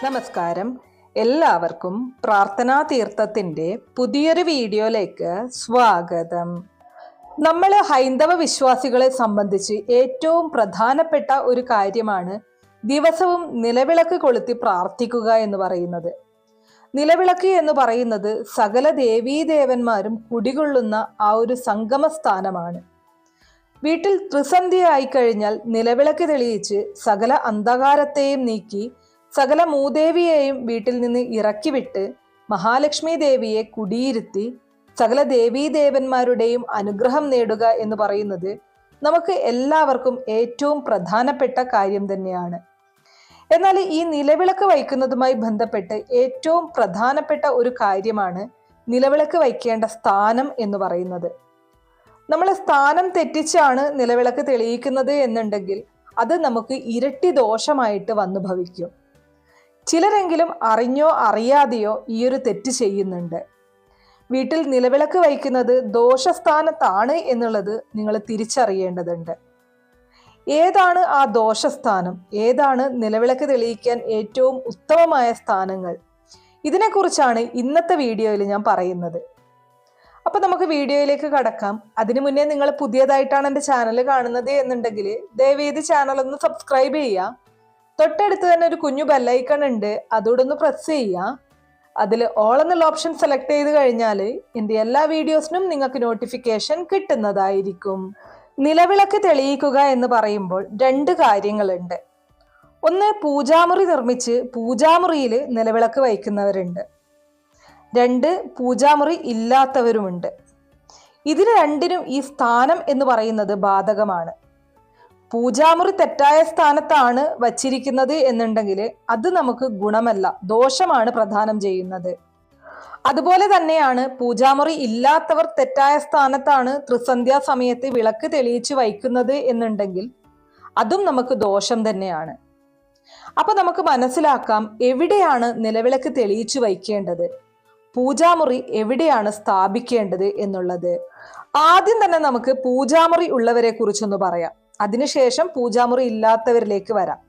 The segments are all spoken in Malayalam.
നമസ്കാരം. എല്ലാവർക്കും പ്രാർത്ഥനാ തീർത്ഥത്തിൻ്റെ പുതിയൊരു വീഡിയോയിലേക്ക് സ്വാഗതം. നമ്മൾ ഹൈന്ദവ വിശ്വാസികളെ സംബന്ധിച്ച് ഏറ്റവും പ്രധാനപ്പെട്ട ഒരു കാര്യമാണ് ദിവസവും നിലവിളക്ക് കൊളുത്തി പ്രാർത്ഥിക്കുക എന്ന് പറയുന്നത്. നിലവിളക്ക് എന്ന് പറയുന്നത് സകല ദേവീദേവന്മാരും കുടികൊള്ളുന്ന ആ ഒരു സംഗമ സ്ഥാനമാണ്. വീട്ടിൽ ത്രിസന്ധ്യയായി കഴിഞ്ഞാൽ നിലവിളക്ക് തെളിയിച്ച് സകല അന്ധകാരത്തെയും നീക്കി സകല മൂദേവിയെയും വീട്ടിൽ നിന്ന് ഇറക്കിവിട്ട് മഹാലക്ഷ്മി ദേവിയെ കുടിയിരുത്തി സകല ദേവീദേവന്മാരുടെയും അനുഗ്രഹം നേടുക എന്ന് പറയുന്നത് നമുക്ക് എല്ലാവർക്കും ഏറ്റവും പ്രധാനപ്പെട്ട കാര്യം തന്നെയാണ്. എന്നാൽ ഈ നിലവിളക്ക് വയ്ക്കുന്നതുമായി ബന്ധപ്പെട്ട് ഏറ്റവും പ്രധാനപ്പെട്ട ഒരു കാര്യമാണ് നിലവിളക്ക് വയ്ക്കേണ്ട സ്ഥാനം എന്ന് പറയുന്നത്. നമ്മൾ സ്ഥാനം തെറ്റിച്ചാണ് നിലവിളക്ക് തെളിയിക്കുന്നത് എന്നുണ്ടെങ്കിൽ അത് നമുക്ക് ഇരട്ടി ദോഷമായിട്ട് വന്നു ഭവിക്കും. ചിലരെങ്കിലും അറിഞ്ഞോ അറിയാതെയോ ഈ ഒരു തെറ്റ് ചെയ്യുന്നുണ്ട്. വീട്ടിൽ നിലവിളക്ക് വയ്ക്കുന്നത് ദോഷസ്ഥാനത്താണ് എന്നുള്ളത് നിങ്ങൾ തിരിച്ചറിയേണ്ടതുണ്ട്. ഏതാണ് ആ ദോഷസ്ഥാനം, ഏതാണ് നിലവിളക്ക് തെളിയിക്കാൻ ഏറ്റവും ഉത്തമമായ സ്ഥാനങ്ങൾ, ഇതിനെക്കുറിച്ചാണ് ഇന്നത്തെ വീഡിയോയിൽ ഞാൻ പറയുന്നത്. അപ്പൊ നമുക്ക് വീഡിയോയിലേക്ക് കടക്കാം. അതിനു മുന്നേ നിങ്ങൾ പുതിയതായിട്ടാണ് എൻ്റെ ചാനൽ കാണുന്നത് എന്നുണ്ടെങ്കിൽ ദയവേത് ചാനൽ ഒന്ന് സബ്സ്ക്രൈബ് ചെയ്യുക. തൊട്ടടുത്ത് തന്നെ ഒരു കുഞ്ഞു ബെല്ലൈക്കൺ ഉണ്ട്, അതോടെ ഒന്ന് പ്രസ് ചെയ്യുക. അതിൽ ഓൾ എന്നുള്ള ഓപ്ഷൻ സെലക്ട് ചെയ്ത് കഴിഞ്ഞാൽ എൻ്റെ എല്ലാ വീഡിയോസിനും നിങ്ങൾക്ക് നോട്ടിഫിക്കേഷൻ കിട്ടുന്നതായിരിക്കും. നിലവിളക്ക് തെളിയിക്കുക എന്ന് പറയുമ്പോൾ രണ്ട് കാര്യങ്ങളുണ്ട്. ഒന്ന്, പൂജാമുറി നിർമ്മിച്ച് പൂജാമുറിയിൽ നിലവിളക്ക് വയ്ക്കുന്നവരുണ്ട്. രണ്ട്, പൂജാമുറി ഇല്ലാത്തവരുമുണ്ട്. ഇതിന് രണ്ടിനും ഈ സ്ഥാനം എന്ന് പറയുന്നത് ബാധകമാണ്. പൂജാമുറി തെറ്റായ സ്ഥാനത്താണ് വച്ചിരിക്കുന്നത് എന്നുണ്ടെങ്കിൽ അത് നമുക്ക് ഗുണമല്ല, ദോഷമാണ് പ്രദാനം ചെയ്യുന്നത്. അതുപോലെ തന്നെയാണ് പൂജാമുറി ഇല്ലാത്തവർ തെറ്റായ സ്ഥാനത്താണ് ത്രിസന്ധ്യാ സമയത്ത് വിളക്ക് തെളിയിച്ച് വയ്ക്കുന്നത് എന്നുണ്ടെങ്കിൽ അതും നമുക്ക് ദോഷം തന്നെയാണ്. അപ്പൊ നമുക്ക് മനസ്സിലാക്കാം എവിടെയാണ് നിലവിളക്ക് തെളിയിച്ച് വയ്ക്കേണ്ടത്, പൂജാമുറി എവിടെയാണ് സ്ഥാപിക്കേണ്ടത് എന്നുള്ളത്. ആദ്യം തന്നെ നമുക്ക് പൂജാമുറി ഉള്ളവരെ കുറിച്ചൊന്ന് പറയാം, അതിനുശേഷം പൂജാമുറി ഇല്ലാത്തവരിലേക്ക് വരാം.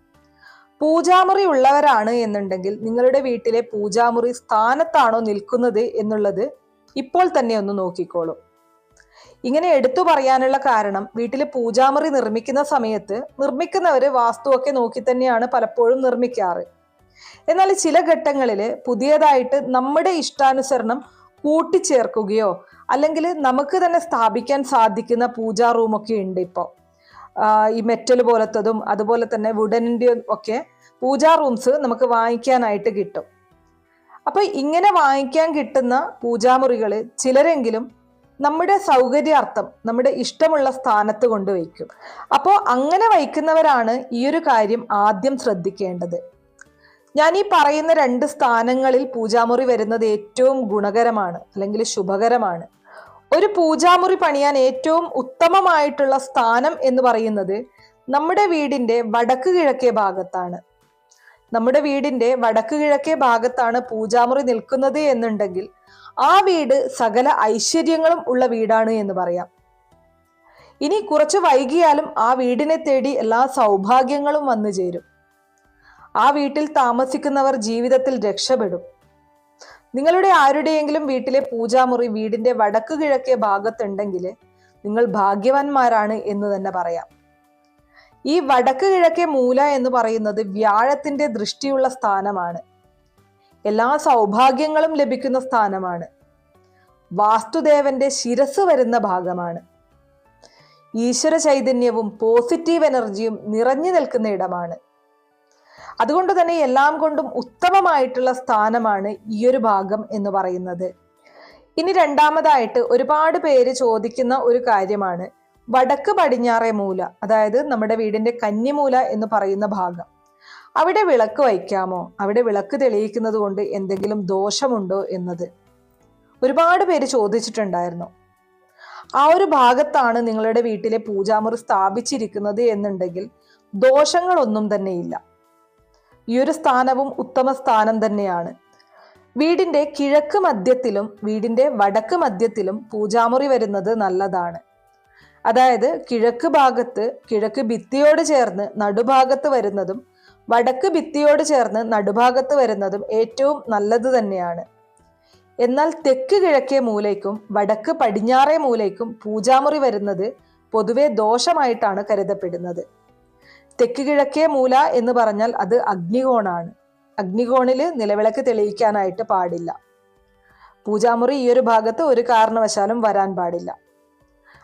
പൂജാമുറി ഉള്ളവരാണ് എന്നുണ്ടെങ്കിൽ നിങ്ങളുടെ വീട്ടിലെ പൂജാമുറി സ്ഥാനത്താണോ നിൽക്കുന്നത് എന്നുള്ളത് ഇപ്പോൾ തന്നെ ഒന്ന് നോക്കിക്കോളൂ. ഇങ്ങനെ എടുത്തു പറയാനുള്ള കാരണം, വീട്ടിൽ പൂജാമുറി നിർമ്മിക്കുന്ന സമയത്ത് നിർമ്മിക്കുന്നവര് വാസ്തുവൊക്കെ നോക്കി തന്നെയാണ് പലപ്പോഴും നിർമ്മിക്കാറ്. എന്നാൽ ചില ഘട്ടങ്ങളിൽ പുതിയതായിട്ട് നമ്മുടെ ഇഷ്ടാനുസരണം കൂട്ടിച്ചേർക്കുകയോ അല്ലെങ്കിൽ നമുക്ക് തന്നെ സ്ഥാപിക്കാൻ സാധിക്കുന്ന പൂജാ റൂമൊക്കെ ഉണ്ട്. ഇപ്പോൾ ഈ മെറ്റൽ പോലത്തതും അതുപോലെ തന്നെ വുഡനിൻ്റെ ഒക്കെ പൂജാ റൂംസ് നമുക്ക് വാങ്ങിക്കാനായിട്ട് കിട്ടും. അപ്പൊ ഇങ്ങനെ വാങ്ങിക്കാൻ കിട്ടുന്ന പൂജാമുറികൾ ചിലരെങ്കിലും നമ്മുടെ സൗകര്യാർത്ഥം നമ്മുടെ ഇഷ്ടമുള്ള സ്ഥാനത്ത് കൊണ്ടുവയ്ക്കും. അപ്പോൾ അങ്ങനെ വയ്ക്കുന്നവരാണ് ഈ ഒരു കാര്യം ആദ്യം ശ്രദ്ധിക്കേണ്ടത്. ഞാൻ ഈ പറയുന്ന രണ്ട് സ്ഥാനങ്ങളിൽ പൂജാമുറി വരുന്നത് ഏറ്റവും ഗുണകരമാണ് അല്ലെങ്കിൽ ശുഭകരമാണ്. ഒരു പൂജാമുറി പണിയാൻ ഏറ്റവും ഉത്തമമായിട്ടുള്ള സ്ഥാനം എന്ന് പറയുന്നത് നമ്മുടെ വീടിന്റെ വടക്ക് കിഴക്കേ ഭാഗത്താണ്. നമ്മുടെ വീടിന്റെ വടക്ക് കിഴക്കേ ഭാഗത്താണ് പൂജാമുറി നിൽക്കുന്നത് എന്നുണ്ടെങ്കിൽ ആ വീട് സകല ഐശ്വര്യങ്ങളും ഉള്ള വീടാണ് എന്ന് പറയാം. ഇനി കുറച്ച് വൈകിയാലും ആ വീടിനെ തേടി എല്ലാ സൗഭാഗ്യങ്ങളും വന്നു ചേരും. ആ വീട്ടിൽ താമസിക്കുന്നവർ ജീവിതത്തിൽ രക്ഷപ്പെടും. നിങ്ങളുടെ ആരുടെയെങ്കിലും വീട്ടിലെ പൂജാമുറി വീടിന്റെ വടക്ക് കിഴക്കേ ഭാഗത്തുണ്ടെങ്കിൽ നിങ്ങൾ ഭാഗ്യവാന്മാരാണ് എന്ന് തന്നെ പറയാം. ഈ വടക്ക് കിഴക്കേ മൂല എന്ന് പറയുന്നത് വ്യാഴത്തിന്റെ ദൃഷ്ടിയുള്ള സ്ഥാനമാണ്. എല്ലാ സൗഭാഗ്യങ്ങളും ലഭിക്കുന്ന സ്ഥാനമാണ്. വാസ്തുദേവന്റെ ശിരസ് വരുന്ന ഭാഗമാണ്. ഈശ്വര ചൈതന്യവും പോസിറ്റീവ് എനർജിയും നിറഞ്ഞു നിൽക്കുന്ന ഇടമാണ്. അതുകൊണ്ട് തന്നെ എല്ലാം കൊണ്ടും ഉത്തമമായിട്ടുള്ള സ്ഥാനമാണ് ഈ ഒരു ഭാഗം എന്ന് പറയുന്നത്. ഇനി രണ്ടാമതായിട്ട് ഒരുപാട് പേര് ചോദിക്കുന്ന ഒരു കാര്യമാണ് വടക്ക് പടിഞ്ഞാറേ മൂല, അതായത് നമ്മുടെ വീടിന്റെ കന്നിമൂല എന്ന് പറയുന്ന ഭാഗം. അവിടെ വിളക്ക് വയ്ക്കാമോ, അവിടെ വിളക്ക് തെളിയിക്കുന്നത് കൊണ്ട് എന്തെങ്കിലും ദോഷമുണ്ടോ എന്നത് ഒരുപാട് പേര് ചോദിച്ചിട്ടുണ്ടായിരുന്നു. ആ ഒരു ഭാഗത്താണ് നിങ്ങളുടെ വീട്ടിലെ പൂജാമുറി സ്ഥാപിച്ചിരിക്കുന്നത് എന്നുണ്ടെങ്കിൽ ദോഷങ്ങളൊന്നും തന്നെ ഇല്ല. ഈ ഒരു സ്ഥാനവും ഉത്തമ സ്ഥാനം തന്നെയാണ്. വീടിന്റെ കിഴക്ക് മധ്യത്തിലും വീടിന്റെ വടക്ക് മധ്യത്തിലും പൂജാമുറി വരുന്നത് നല്ലതാണ്. അതായത് കിഴക്ക് ഭാഗത്ത് കിഴക്ക് ഭിത്തിയോട് ചേർന്ന് നടുഭാഗത്ത് വരുന്നതും വടക്ക് ഭിത്തിയോട് ചേർന്ന് നടുഭാഗത്ത് വരുന്നതും ഏറ്റവും നല്ലത് തന്നെയാണ്. എന്നാൽ തെക്ക് കിഴക്കേ മൂലയ്ക്കും വടക്ക് പടിഞ്ഞാറേ മൂലയ്ക്കും പൂജാമുറി വരുന്നത് പൊതുവെ ദോഷമായിട്ടാണ് കരുതപ്പെടുന്നത്. തെക്ക് കിഴക്കേ മൂല എന്ന് പറഞ്ഞാൽ അത് അഗ്നികോണാണ്. അഗ്നികോണിൽ നിലവിളക്ക് തെളിയിക്കാനായിട്ട് പാടില്ല. പൂജാമുറി ഈ ഒരു ഭാഗത്ത് ഒരു കാരണവശാലും വരാൻ പാടില്ല.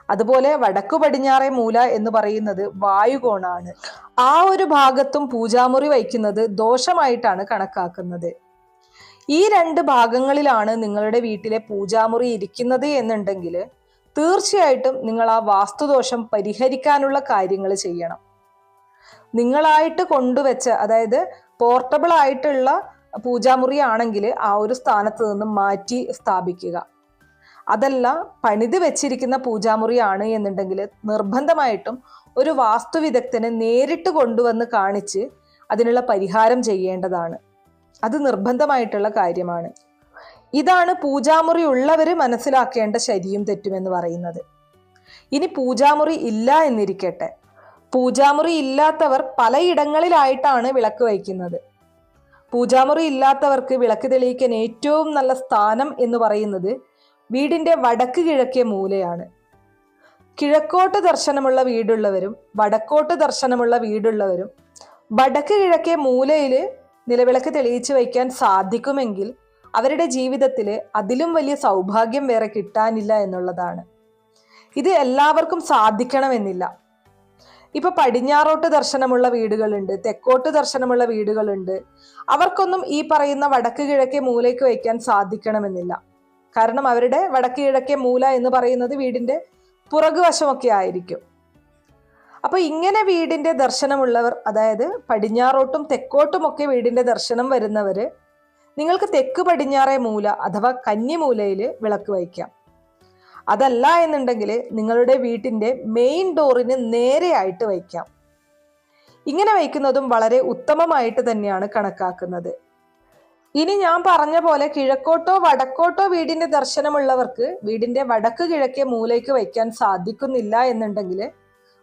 അതുപോലെ വടക്കു പടിഞ്ഞാറേ മൂല എന്ന് പറയുന്നത് വായുകോണാണ്. ആ ഒരു ഭാഗത്തും പൂജാമുറി വയ്ക്കുന്നത് ദോഷമായിട്ടാണ് കണക്കാക്കുന്നത്. ഈ രണ്ട് ഭാഗങ്ങളിലാണ് നിങ്ങളുടെ വീട്ടിലെ പൂജാമുറി ഇരിക്കുന്നത് എന്നുണ്ടെങ്കിൽ തീർച്ചയായിട്ടും നിങ്ങൾ ആ വാസ്തുദോഷം പരിഹരിക്കാനുള്ള കാര്യങ്ങൾ ചെയ്യണം. നിങ്ങളായിട്ട് കൊണ്ടുവച്ച, അതായത് പോർട്ടബിൾ ആയിട്ടുള്ള പൂജാമുറി ആണെങ്കിൽ ആ ഒരു സ്ഥാനത്ത് നിന്നും മാറ്റി സ്ഥാപിക്കുക. അതല്ല പണിത് വെച്ചിരിക്കുന്ന പൂജാമുറി ആണ് എന്നുണ്ടെങ്കിൽ നിർബന്ധമായിട്ടും ഒരു വാസ്തുവിദഗ്ധനെ നേരിട്ട് കൊണ്ടുവന്ന് കാണിച്ച് അതിനുള്ള പരിഹാരം ചെയ്യേണ്ടതാണ്. അത് നിർബന്ധമായിട്ടുള്ള കാര്യമാണ്. ഇതാണ് പൂജാമുറി ഉള്ളവർ മനസ്സിലാക്കേണ്ട ശരിയും തെറ്റുമെന്ന് പറയുന്നത്. ഇനി പൂജാമുറി ഇല്ല എന്നിരിക്കട്ടെ, പൂജാമുറി ഇല്ലാത്തവർ പലയിടങ്ങളിലായിട്ടാണ് വിളക്ക് വയ്ക്കുന്നത്. പൂജാമുറി ഇല്ലാത്തവർക്ക് വിളക്ക് തെളിയിക്കാൻ ഏറ്റവും നല്ല സ്ഥാനം എന്ന് പറയുന്നത് വീടിന്റെ വടക്ക് കിഴക്കേ മൂലയാണ്. കിഴക്കോട്ട് ദർശനമുള്ള വീടുള്ളവരും വടക്കോട്ട് ദർശനമുള്ള വീടുള്ളവരും വടക്ക് കിഴക്കേ മൂലയിൽ നിലവിളക്ക് തെളിയിച്ചു വയ്ക്കാൻ സാധിക്കുമെങ്കിൽ അവരുടെ ജീവിതത്തിൽ അതിലും വലിയ സൗഭാഗ്യം വേറെ കിട്ടാനില്ല എന്നുള്ളതാണ്. ഇത് എല്ലാവർക്കും സാധിക്കണമെന്നില്ല. ഇപ്പൊ പടിഞ്ഞാറോട്ട് ദർശനമുള്ള വീടുകളുണ്ട്, തെക്കോട്ട് ദർശനമുള്ള വീടുകളുണ്ട്. അവർക്കൊന്നും ഈ പറയുന്ന വടക്ക് കിഴക്കേ മൂലയ്ക്ക് വയ്ക്കാൻ സാധിക്കണമെന്നില്ല. കാരണം അവരുടെ വടക്ക് കിഴക്കേ മൂല എന്ന് പറയുന്നത് വീടിന്റെ പുറകുവശമൊക്കെ ആയിരിക്കും. അപ്പൊ ഇങ്ങനെ വീടിന്റെ ദർശനമുള്ളവർ, അതായത് പടിഞ്ഞാറോട്ടും തെക്കോട്ടുമൊക്കെ വീടിന്റെ ദർശനം വരുന്നവര് നിങ്ങൾക്ക് തെക്ക് പടിഞ്ഞാറേ മൂല അഥവാ കന്നിമൂലയിൽ വിളക്ക് വയ്ക്കാം. അതല്ല എന്നുണ്ടെങ്കിൽ നിങ്ങളുടെ വീട്ടിന്റെ മെയിൻ ഡോറിന് നേരെയായിട്ട് വയ്ക്കാം. ഇങ്ങനെ വയ്ക്കുന്നതും വളരെ ഉത്തമമായിട്ട് തന്നെയാണ് കണക്കാക്കുന്നത്. ഇനി ഞാൻ പറഞ്ഞ പോലെ കിഴക്കോട്ടോ വടക്കോട്ടോ വീടിന്റെ ദർശനമുള്ളവർക്ക് വീടിന്റെ വടക്ക് കിഴക്കേ മൂലയ്ക്ക് വയ്ക്കാൻ സാധിക്കുന്നില്ല എന്നുണ്ടെങ്കിൽ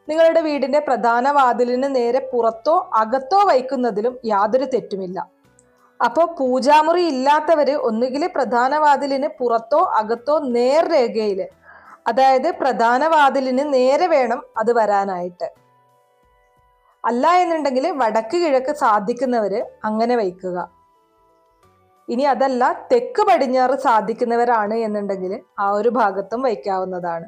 നിങ്ങളുടെ വീടിന്റെ പ്രധാന വാതിലിന് നേരെ പുറത്തോ അകത്തോ വയ്ക്കുന്നതിലും യാതൊരു തെറ്റുമില്ല. അപ്പോൾ പൂജാമുറി ഇല്ലാത്തവര് ഒന്നുകിൽ പ്രധാന വാതിലിന് പുറത്തോ അകത്തോ നേർരേഖയിൽ, അതായത് പ്രധാന വാതിലിന് നേരെ വേണം അത് വരാനായിട്ട്. അല്ല എന്നുണ്ടെങ്കിൽ വടക്ക് കിഴക്ക് സാധിക്കുന്നവര് അങ്ങനെ വയ്ക്കുക. ഇനി അതല്ല തെക്ക് പടിഞ്ഞാറ് സാധിക്കുന്നവരാണ് എന്നുണ്ടെങ്കിൽ ആ ഒരു ഭാഗത്തും വയ്ക്കാവുന്നതാണ്.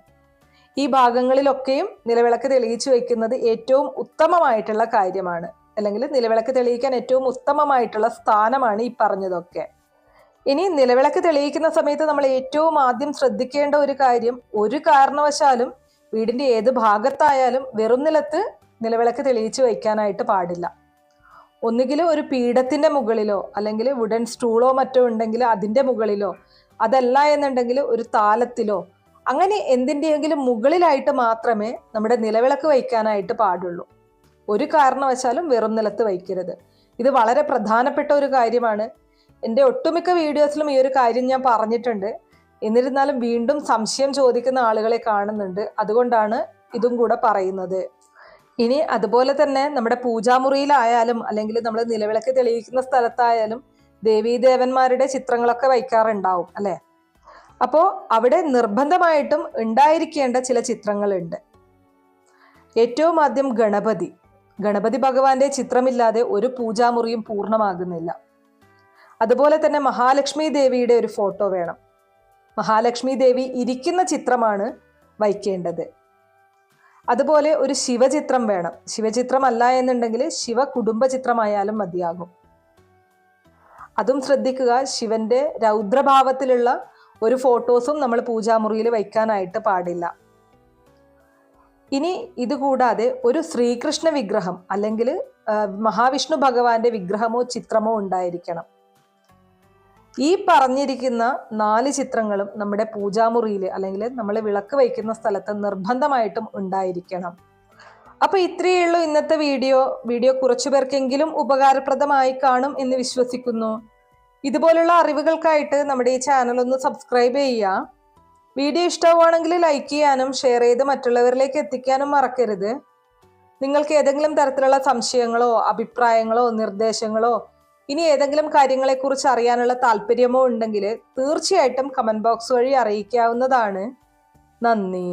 ഈ ഭാഗങ്ങളിലൊക്കെയും നിലവിളക്ക് തെളിയിച്ചു വയ്ക്കുന്നത് ഏറ്റവും ഉത്തമമായിട്ടുള്ള കാര്യമാണ്. അല്ലെങ്കിൽ നിലവിളക്ക് തെളിയിക്കാൻ ഏറ്റവും ഉത്തമമായിട്ടുള്ള സ്ഥാനമാണ് ഈ പറഞ്ഞതൊക്കെ. ഇനി നിലവിളക്ക് തെളിയിക്കുന്ന സമയത്ത് നമ്മൾ ഏറ്റവും ആദ്യം ശ്രദ്ധിക്കേണ്ട ഒരു കാര്യം, ഒരു കാരണവശാലും വീടിന്റെ ഏത് ഭാഗത്തായാലും വെറും നിലത്ത് നിലവിളക്ക് തെളിയിച്ചു വയ്ക്കാനായിട്ട് പാടില്ല. ഒന്നുകിൽ ഒരു പീഠത്തിന്റെ മുകളിലോ അല്ലെങ്കിൽ വുഡൻ സ്റ്റൂളോ മറ്റോ ഉണ്ടെങ്കിൽ അതിന്റെ മുകളിലോ, അതല്ല എന്നുണ്ടെങ്കിൽ ഒരു താലത്തിലോ, അങ്ങനെ എന്തിൻ്റെയെങ്കിലും മുകളിലായിട്ട് മാത്രമേ നമ്മുടെ നിലവിളക്ക് വയ്ക്കാനായിട്ട് പാടുള്ളൂ. ഒരു കാരണവശാലും വെറും നിലത്ത് വയ്ക്കരുത്. ഇത് വളരെ പ്രധാനപ്പെട്ട ഒരു കാര്യമാണ്. എൻ്റെ ഒട്ടുമിക്ക വീഡിയോസിലും ഈ ഒരു കാര്യം ഞാൻ പറഞ്ഞിട്ടുണ്ട്. എന്നിരുന്നാലും വീണ്ടും സംശയം ചോദിക്കുന്ന ആളുകളെ കാണുന്നുണ്ട്. അതുകൊണ്ടാണ് ഇതും കൂടെ പറയുന്നത്. ഇനി അതുപോലെ തന്നെ നമ്മുടെ പൂജാമുറിയിലായാലും അല്ലെങ്കിൽ നമ്മൾ നിലവിളക്ക് തെളിയിക്കുന്ന സ്ഥലത്തായാലും ദേവീദേവന്മാരുടെ ചിത്രങ്ങളൊക്കെ വയ്ക്കാറുണ്ടാവും അല്ലേ? അപ്പോൾ അവിടെ നിർബന്ധമായിട്ടും ഉണ്ടായിരിക്കേണ്ട ചില ചിത്രങ്ങളുണ്ട്. ഏറ്റവും ആദ്യം ഗണപതി ഭഗവാന്റെ ചിത്രമില്ലാതെ ഒരു പൂജാമുറിയും പൂർണ്ണമാകുന്നില്ല. അതുപോലെ തന്നെ മഹാലക്ഷ്മി ദേവിയുടെ ഒരു ഫോട്ടോ വേണം. മഹാലക്ഷ്മി ദേവി ഇരിക്കുന്ന ചിത്രമാണ് വയ്ക്കേണ്ടത്. അതുപോലെ ഒരു ശിവചിത്രം വേണം. ശിവചിത്രം അല്ല എന്നുണ്ടെങ്കിൽ ശിവ കുടുംബ ചിത്രമായാലും മതിയാകും. അതും ശ്രദ്ധിക്കുക, ശിവന്റെ രൗദ്രഭാവത്തിലുള്ള ഒരു ഫോട്ടോസും നമ്മൾ പൂജാമുറിയിൽ വയ്ക്കാനായിട്ട് പാടില്ല. ഇനി ഇതുകൂടാതെ ഒരു ശ്രീകൃഷ്ണ വിഗ്രഹം അല്ലെങ്കിൽ മഹാവിഷ്ണു ഭഗവാന്റെ വിഗ്രഹമോ ചിത്രമോ ഉണ്ടായിരിക്കണം. ഈ പറഞ്ഞിരിക്കുന്ന 4 ചിത്രങ്ങളും നമ്മുടെ പൂജാമുറിയിൽ അല്ലെങ്കിൽ നമ്മൾ വിളക്ക് വയ്ക്കുന്ന സ്ഥലത്ത് നിർബന്ധമായിട്ടും ഉണ്ടായിരിക്കണം. അപ്പൊ ഇത്രയേ ഉള്ളൂ ഇന്നത്തെ വീഡിയോ കുറച്ചു പേർക്കെങ്കിലും ഉപകാരപ്രദമായി കാണും എന്ന് വിശ്വസിക്കുന്നു. ഇതുപോലുള്ള അറിവുകൾക്കായിട്ട് നമ്മുടെ ഈ ചാനൽ ഒന്ന് സബ്സ്ക്രൈബ് ചെയ്യുക. വീഡിയോ ഇഷ്ടമാണെങ്കിൽ ലൈക്ക് ചെയ്യാനും ഷെയർ ചെയ്ത് മറ്റുള്ളവരിലേക്ക് എത്തിക്കാനും മറക്കരുത്. നിങ്ങൾക്ക് ഏതെങ്കിലും തരത്തിലുള്ള സംശയങ്ങളോ അഭിപ്രായങ്ങളോ നിർദ്ദേശങ്ങളോ ഇനി ഏതെങ്കിലും കാര്യങ്ങളെക്കുറിച്ച് അറിയാനുള്ള താല്പര്യമോ ഉണ്ടെങ്കിൽ തീർച്ചയായിട്ടും കമന്റ് ബോക്സ് വഴി അറിയിക്കാവുന്നതാണ്. നന്ദി.